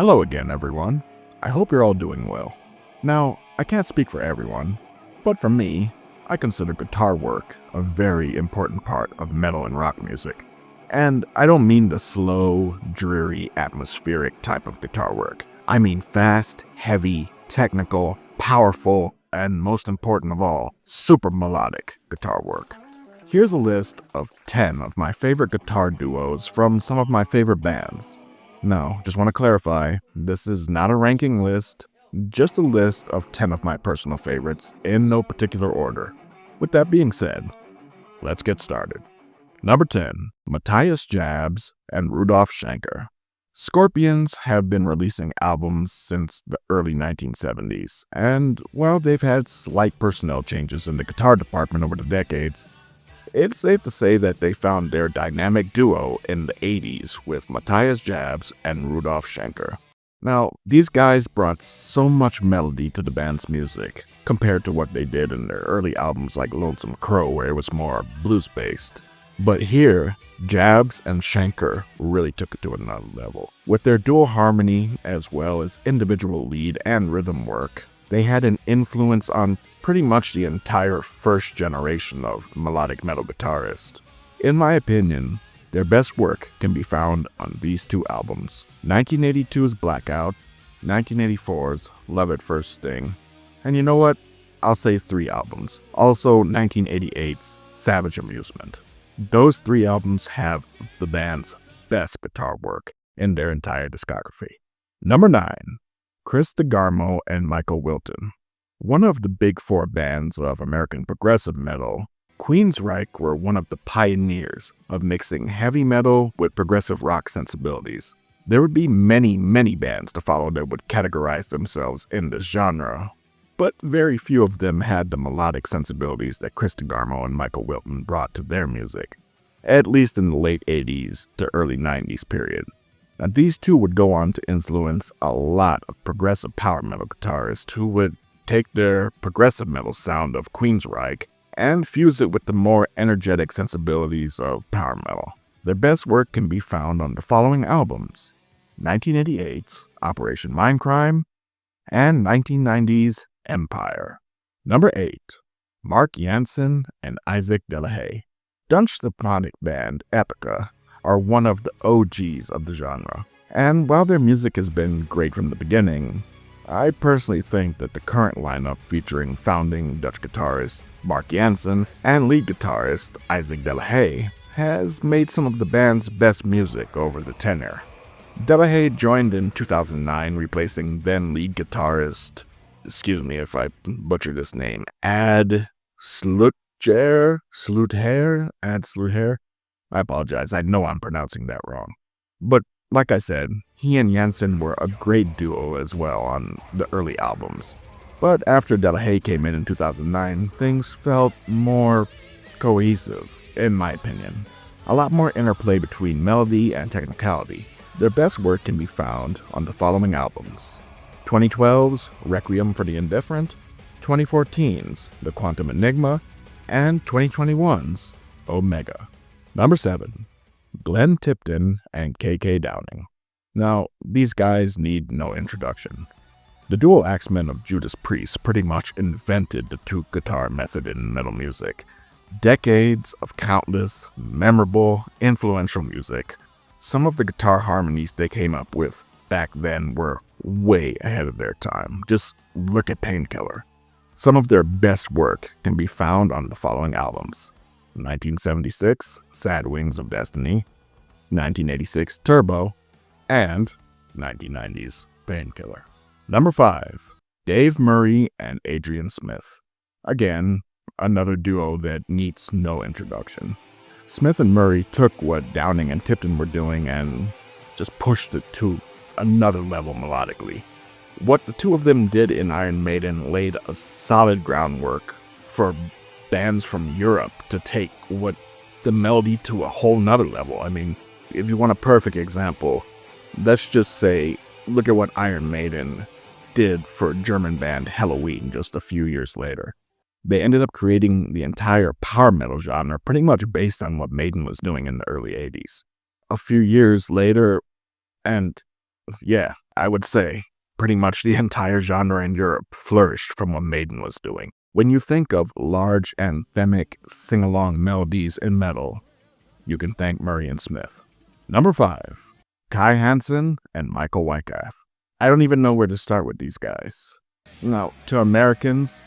Hello again, everyone. I hope you're all doing well. Now, I can't speak for everyone, but for me, I consider guitar work a very important part of metal and rock music. And I don't mean the slow, dreary, atmospheric type of guitar work. I mean fast, heavy, technical, powerful, and most important of all, super melodic guitar work. Here's a list of 10 of my favorite guitar duos from some of my favorite bands. No, just want to clarify, this is not a ranking list, just a list of 10 of my personal favorites in no particular order. With that being said, let's get started. Number 10, Matthias Jabs and Rudolf Schenker. Scorpions have been releasing albums since the early 1970s, and while they've had slight personnel changes in the guitar department over the decades, it's safe to say that they found their dynamic duo in the 80s with Matthias Jabs and Rudolf Schenker. Now, these guys brought so much melody to the band's music compared to what they did in their early albums like Lonesome Crow, where it was more blues-based. But here, Jabs and Schenker really took it to another level. With their dual harmony as well as individual lead and rhythm work, they had an influence on pretty much the entire first generation of melodic metal guitarists. In my opinion, their best work can be found on these two albums, 1982's Blackout, 1984's Love at First Sting, and you know what? I'll say 3 albums, also 1988's Savage Amusement. Those 3 albums have the band's best guitar work in their entire discography. Number 9. Chris DeGarmo and Michael Wilton. One of the big 4 bands of American progressive metal, Queensryche were one of the pioneers of mixing heavy metal with progressive rock sensibilities. There would be many bands to follow that would categorize themselves in this genre, but very few of them had the melodic sensibilities that Chris DeGarmo and Michael Wilton brought to their music, at least in the late 80s to early 90s period. Now, these two would go on to influence a lot of progressive power metal guitarists who would take their progressive metal sound of Queensryche and fuse it with the more energetic sensibilities of power metal. Their best work can be found on the following albums: 1988's Operation Mindcrime and 1990's Empire. Number 8. Mark Jansen and Isaac Delahaye. Dutch symphonic band Epica are one of the OGs of the genre, and while their music has been great from the beginning, I personally think that the current lineup featuring founding Dutch guitarist Mark Jansen and lead guitarist Isaac Delahaye has made some of the band's best music over the tenure. Delahaye joined in 2009, replacing then lead guitarist, excuse me if I butcher this name, Ad Sluthair. I apologize, I know I'm pronouncing that wrong. But like I said, he and Jansen were a great duo as well on the early albums. But after Delahaye came in 2009, things felt more cohesive, in my opinion. A lot more interplay between melody and technicality. Their best work can be found on the following albums: 2012's Requiem for the Indifferent, 2014's The Quantum Enigma, and 2021's Omega. Number 7. Glenn Tipton and KK Downing. Now, these guys need no introduction. The dual axemen of Judas Priest pretty much invented the two-guitar method in metal music. Decades of countless, memorable, influential music. Some of the guitar harmonies they came up with back then were way ahead of their time. Just look at Painkiller. Some of their best work can be found on the following albums: 1976, Sad Wings of Destiny, 1986, Turbo, and 1990's Painkiller. Number 5. Dave Murray and Adrian Smith. Again, another duo that needs no introduction. Smith and Murray took what Downing and Tipton were doing and just pushed it to another level melodically. What the two of them did in Iron Maiden laid a solid groundwork for bands from Europe to take what the melody to a whole nother level. I mean, if you want a perfect example, let's just say, look at what Iron Maiden did for German band Halloween just a few years later. They ended up creating the entire power metal genre pretty much based on what Maiden was doing in the early 80s. A few years later, and yeah, I would say pretty much the entire genre in Europe flourished from what Maiden was doing. When you think of large anthemic sing-along melodies in metal, you can thank Murray and Smith. Number 5, Kai Hansen and Michael Wyckoff. I don't even know where to start with these guys. Now, to Americans,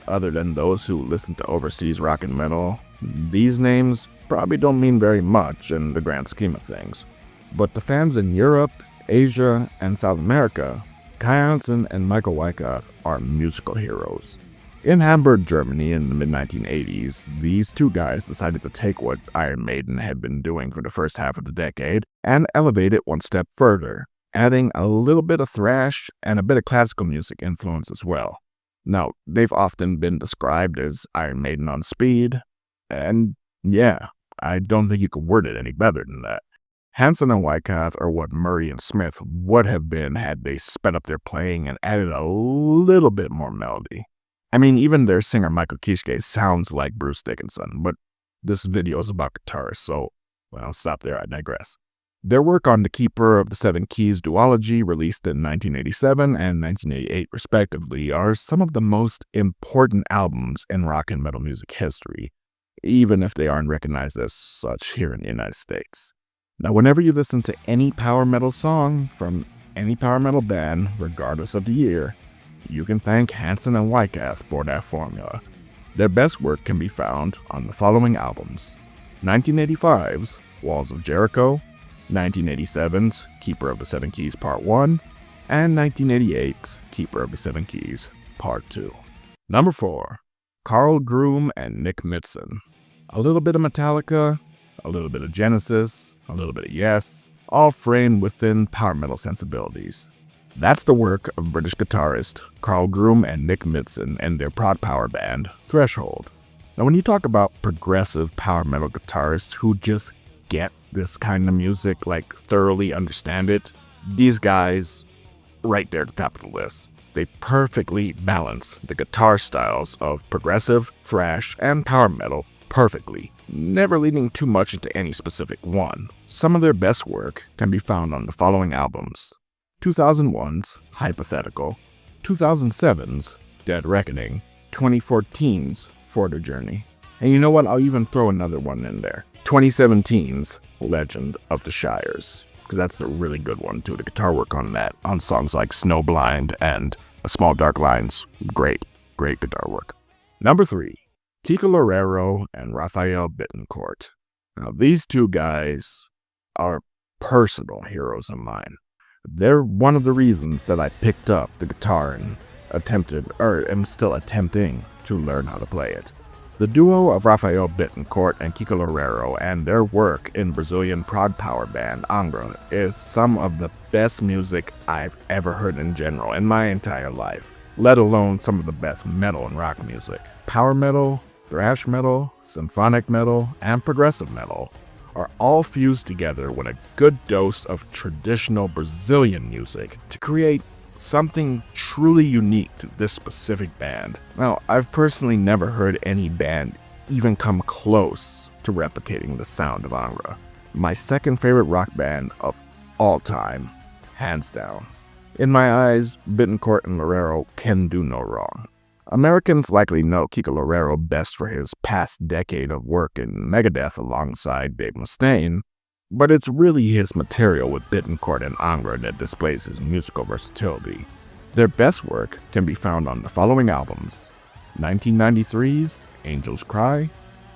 other than those who listen to overseas rock and metal, these names probably don't mean very much in the grand scheme of things. But the fans in Europe, Asia, and South America, Kai Hansen and Michael Wyckoff are musical heroes. In Hamburg, Germany in the mid-1980s, these two guys decided to take what Iron Maiden had been doing for the first half of the decade and elevate it one step further, adding a little bit of thrash and a bit of classical music influence as well. Now, they've often been described as Iron Maiden on speed, and yeah, I don't think you could word it any better than that. Hansen and Wyckoff are what Murray and Smith would have been had they sped up their playing and added a little bit more melody. I mean, even their singer Michael Kiske sounds like Bruce Dickinson, but this video is about guitarists, so, well, I'll stop there, I digress. Their work on The Keeper of the Seven Keys duology, released in 1987 and 1988 respectively, are some of the most important albums in rock and metal music history, even if they aren't recognized as such here in the United States. Now, whenever you listen to any power metal song from any power metal band, regardless of the year, you can thank Hansen and Wyckoff for that formula. Their best work can be found on the following albums: 1985's Walls of Jericho, 1987's Keeper of the Seven Keys Part 1, and 1988's Keeper of the Seven Keys Part 2. Number 4, Carl Groom and Nick Mitson. A little bit of Metallica, a little bit of Genesis, a little bit of Yes, all framed within power metal sensibilities. That's the work of British guitarist Carl Groom and Nick Mitson and their prog power band, Threshold. Now, when you talk about progressive power metal guitarists who just get this kind of music, like thoroughly understand it, these guys, right there at the top of the list. They perfectly balance the guitar styles of progressive, thrash, and power metal perfectly, never leaning too much into any specific one. Some of their best work can be found on the following albums: 2001's Hypothetical, 2007's Dead Reckoning, 2014's Forder Journey, and you know what, I'll even throw another one in there, 2017's Legend of the Shires, because that's a really good one too. The guitar work on that, on songs like Snowblind and A Small Dark Lines, great guitar work. Number 3, Kiko Loureiro and Raphael Bittencourt. Now, these two guys are personal heroes of mine. They're one of the reasons that I picked up the guitar and am still attempting to learn how to play it. The duo of Raphael Bittencourt and Kiko Loureiro and their work in Brazilian prog power band Angra is some of the best music I've ever heard in general in my entire life, let alone some of the best metal and rock music. Power metal, thrash metal, symphonic metal, and progressive metal are all fused together with a good dose of traditional Brazilian music to create something truly unique to this specific band. Now, I've personally never heard any band even come close to replicating the sound of Angra. My second favorite rock band of all time, hands down. In my eyes, Bittencourt and Loureiro can do no wrong. Americans likely know Kiko Loureiro best for his past decade of work in Megadeth alongside Dave Mustaine, but it's really his material with Bittencourt and Angra that displays his musical versatility. Their best work can be found on the following albums: 1993's Angels Cry,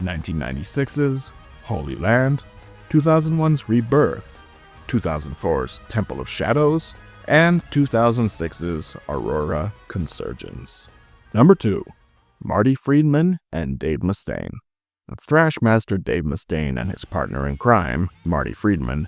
1996's Holy Land, 2001's Rebirth, 2004's Temple of Shadows, and 2006's Aurora Consurgence. Number 2, Marty Friedman and Dave Mustaine. Thrash master Dave Mustaine and his partner in crime, Marty Friedman,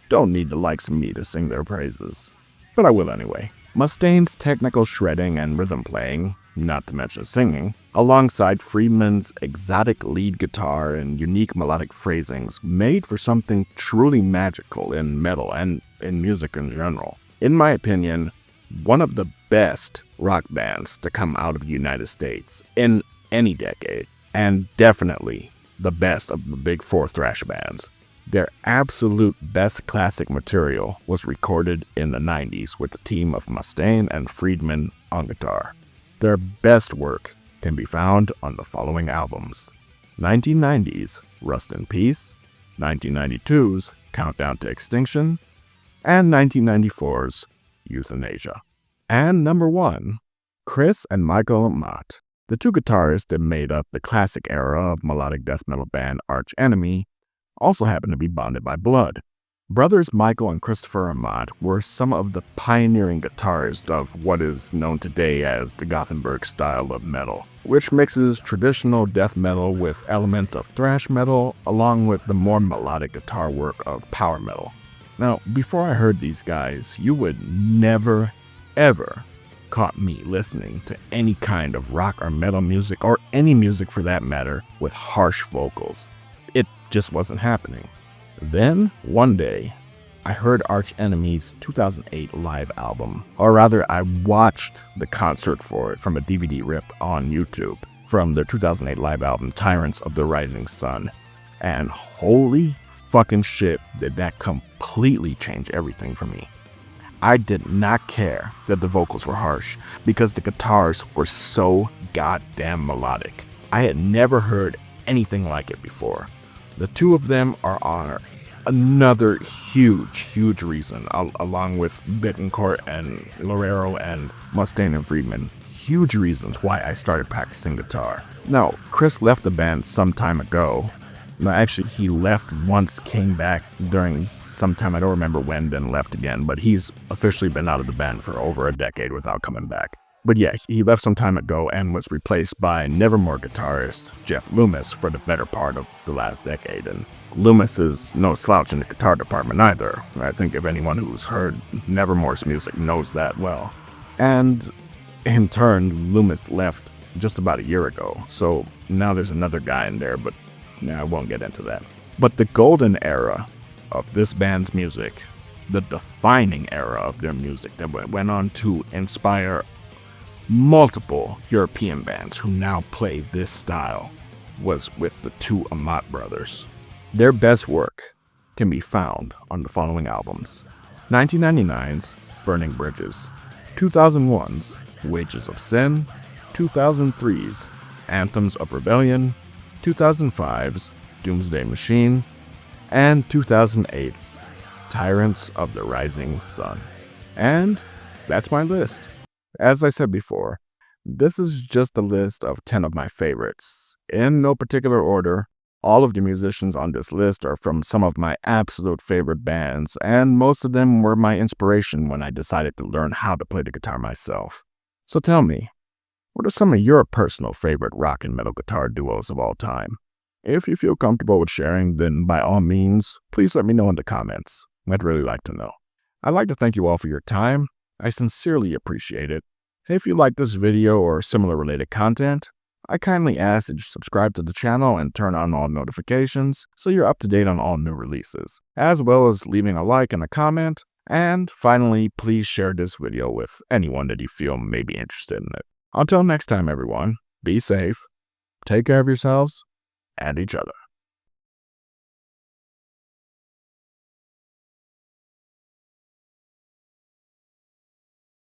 don't need the likes of me to sing their praises, but I will anyway. Mustaine's technical shredding and rhythm playing, not to mention singing, alongside Friedman's exotic lead guitar and unique melodic phrasings, made for something truly magical in metal and in music in general. In my opinion, one of the best rock bands to come out of the United States in any decade, and definitely the best of the big four thrash bands. Their absolute best classic material was recorded in the 90s with the team of Mustaine and Friedman on guitar. Their best work can be found on the following albums: 1990's Rust in Peace, 1992's Countdown to Extinction, and 1994's Euthanasia. And number 1, Chris and Michael Mott, the two guitarists that made up the classic era of melodic death metal band Arch Enemy, also happen to be bonded by blood. Brothers Michael and Christopher Mott were some of the pioneering guitarists of what is known today as the Gothenburg style of metal, which mixes traditional death metal with elements of thrash metal along with the more melodic guitar work of power metal. Now, before I heard these guys, you would never, ever caught me listening to any kind of rock or metal music, or any music for that matter, with harsh vocals. It just wasn't happening. Then, one day, I heard Arch Enemy's 2008 live album, or rather, I watched the concert for it from a DVD rip on YouTube from their 2008 live album, Tyrants of the Rising Sun. And holy fucking shit, did that completely change everything for me. I did not care that the vocals were harsh because the guitars were so goddamn melodic. I had never heard anything like it before. The two of them are on another huge reason, along with Bittencourt and Lorero and Mustaine and Friedman. Huge reasons why I started practicing guitar. Now, Chris left the band some time ago. No, actually, he left once, came back during some time, I don't remember when, then left again, but he's officially been out of the band for over a decade without coming back. But yeah, he left some time ago and was replaced by Nevermore guitarist Jeff Loomis for the better part of the last decade. And Loomis is no slouch in the guitar department either. I think if anyone who's heard Nevermore's music knows that well. And in turn, Loomis left just about a year ago, so now there's another guy in there, but I won't get into that. But the golden era of this band's music, the defining era of their music that went on to inspire multiple European bands who now play this style, was with the two Amat brothers. Their best work can be found on the following albums: 1999's Burning Bridges, 2001's Wages of Sin, 2003's Anthems of Rebellion, 2005's Doomsday Machine, and 2008's Tyrants of the Rising Sun. And that's my list. As I said before, this is just a list of 10 of my favorites. In no particular order, all of the musicians on this list are from some of my absolute favorite bands, and most of them were my inspiration when I decided to learn how to play the guitar myself. So tell me, what are some of your personal favorite rock and metal guitar duos of all time? If you feel comfortable with sharing, then by all means, please let me know in the comments. I'd really like to know. I'd like to thank you all for your time. I sincerely appreciate it. If you like this video or similar related content, I kindly ask that you subscribe to the channel and turn on all notifications so you're up to date on all new releases, as well as leaving a like and a comment. And finally, please share this video with anyone that you feel may be interested in it. Until next time, everyone, be safe, take care of yourselves and each other.